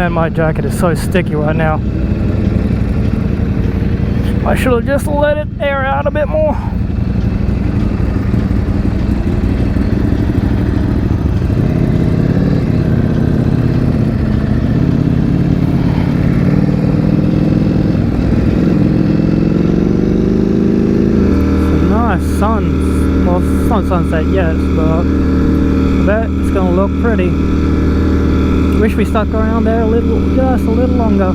man, my jacket is so sticky right now. I should have just let it air out a bit more. Some nice suns. Well, it's not sunset yet, but I bet it's gonna look pretty. Wish we stuck around there just a little longer.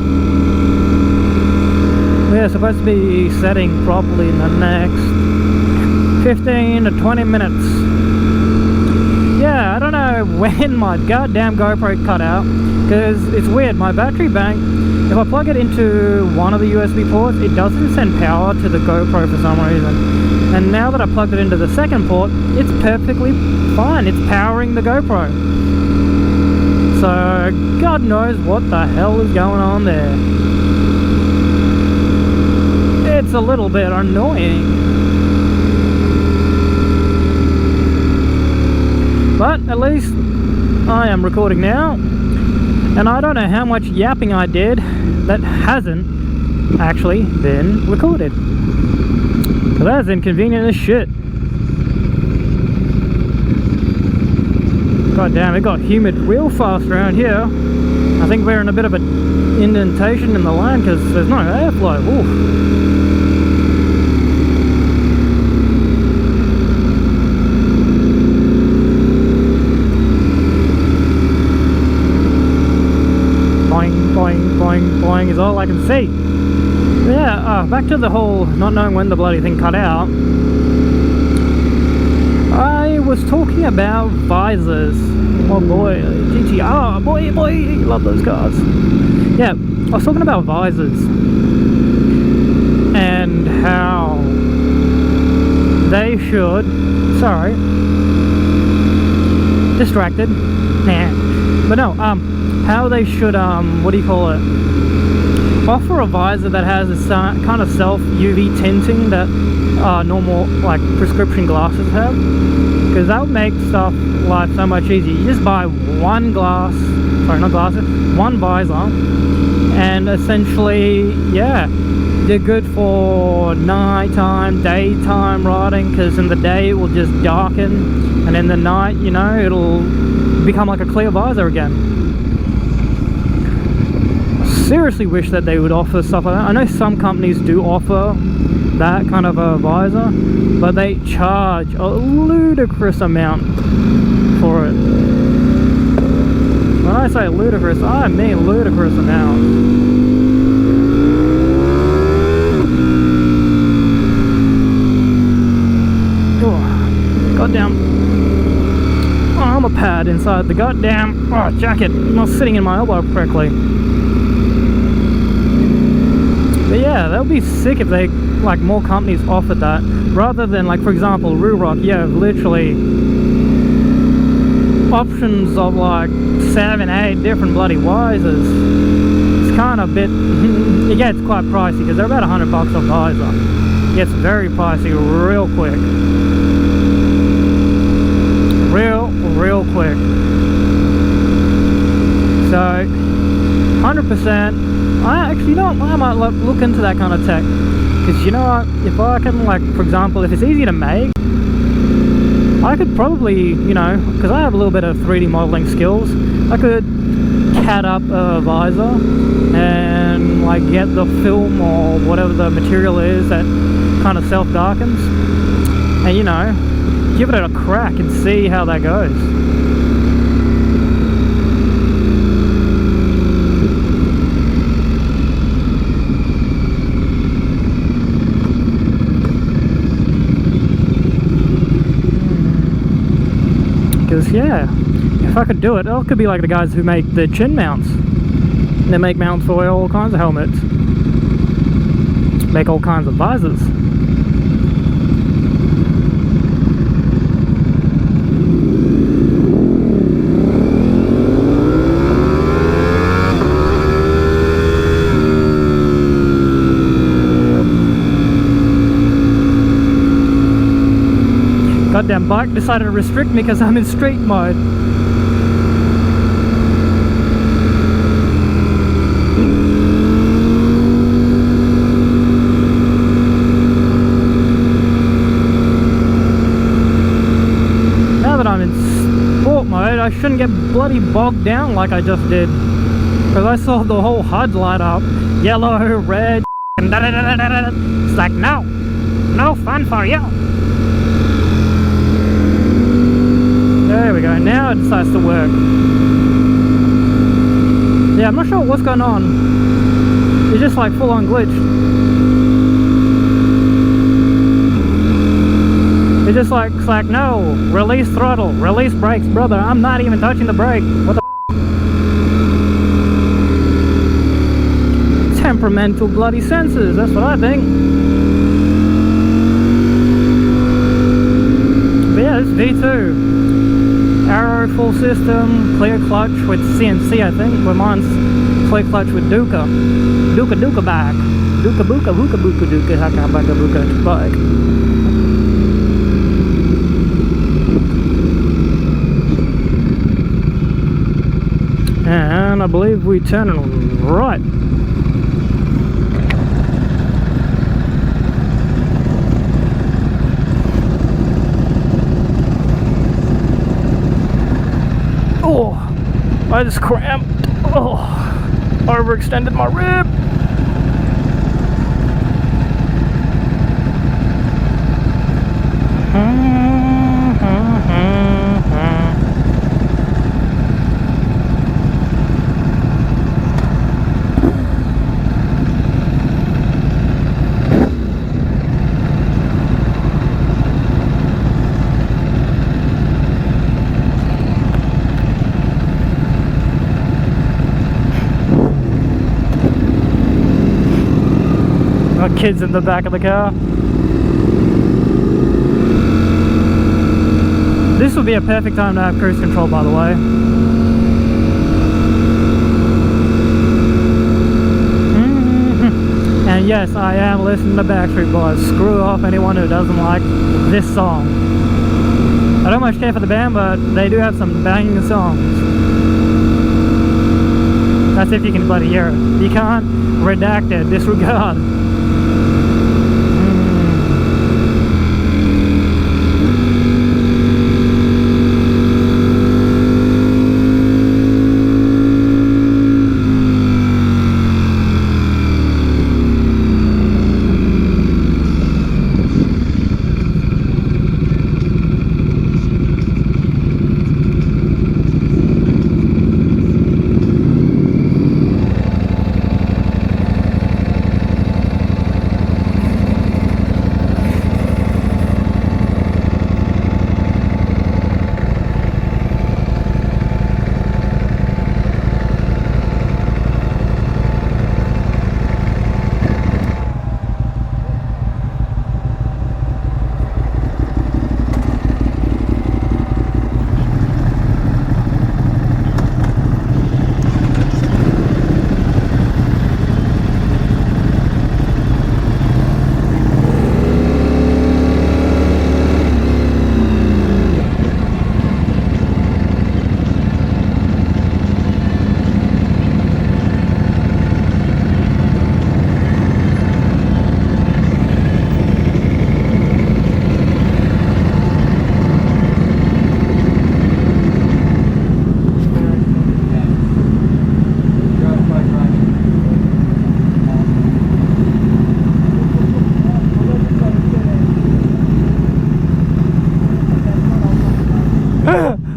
We're supposed to be setting properly in the next 15 to 20 minutes. Yeah, I don't know when my goddamn GoPro cut out, because it's weird, my battery bank, if I plug it into one of the USB ports, it doesn't send power to the GoPro for some reason. And now that I plugged it into the second port, it's perfectly fine, it's powering the GoPro. So, God knows what the hell is going on there. It's a little bit annoying. But at least I am recording now. And I don't know how much yapping I did that hasn't actually been recorded. So that's inconvenient as shit. God damn, it got humid real fast around here. I think we're in a bit of an indentation in the line because there's no airflow. Oof. Boing, boing, boing, boing is all I can see. But yeah, back to the whole not knowing when the bloody thing cut out. I was talking about visors. Oh boy, GTR, boy, love those cars. Yeah, I was talking about visors and how they should, sorry, distracted, nah, but no, how they should, what do you call it, offer a visor that has a kind of self UV tinting that normal like prescription glasses have, because that would make life so much easier. You just buy one glass, sorry, not glasses, one visor, and essentially, yeah, they're good for nighttime, daytime riding, because in the day it will just darken, and in the night, you know, it'll become like a clear visor again. Seriously wish that they would offer stuff like that. I know some companies do offer that kind of a visor, but they charge a ludicrous amount for it. When I say ludicrous, I mean ludicrous amounts. Oh, goddamn armor pad inside the goddamn jacket, not sitting in my elbow correctly. But yeah, that would be sick if they, like, more companies offered that, rather than, like, for example, Ruroc, yeah, literally options of like 7, 8 different bloody visors. It's kind of a bit, it gets quite pricey because they're about $100 a visor. It gets very pricey real quick. Real quick. So 100%, I actually, you know what, I might look into that kind of tech, because you know what, if I can, like, for example, if it's easy to make, I could probably, you know, because I have a little bit of 3D modeling skills, I could CAD up a visor and like get the film or whatever the material is that kind of self-darkens, and, you know, give it a crack and see how that goes. Because yeah, if I could do it, I could be like the guys who make the chin mounts. They make mounts for all kinds of helmets, make all kinds of visors. Goddamn bike decided to restrict me because I'm in street mode. I'm in sport mode, I shouldn't get bloody bogged down like I just did. Because I saw the whole HUD light up. Yellow, red, and da da da da da. It's like, no. No fun for you. There we go. Now it decides to work. Yeah, I'm not sure what's going on. It's just like full on glitched. It's just like, it's like, no, release throttle, release brakes, brother. I'm not even touching the brake. What the temperamental bloody sensors, that's what I think. But yeah, this V2. Arrow full system, clear clutch with CNC, I think. But mine's clear clutch with Duca. Duca back. Duca buka, buka buka duka, haka baka buka bike. And I believe we turn it right. Oh, I just cramped. Oh, overextended my rib. Kids in the back of the car. This would be a perfect time to have cruise control, by the way. And yes, I am listening to Backstreet Boys. Screw off anyone who doesn't like this song. I don't much care for the band, but they do have some banging songs. That's if you can bloody hear it. You can't, redact it, disregard.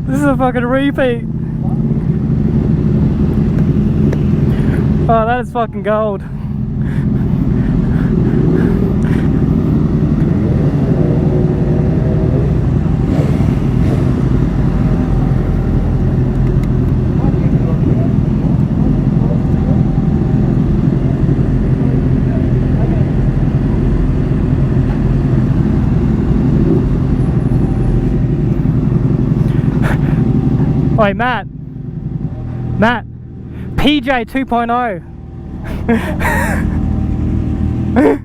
This is a fucking repeat. Oh, that is fucking gold. Oi, Matt, PJ 2.0.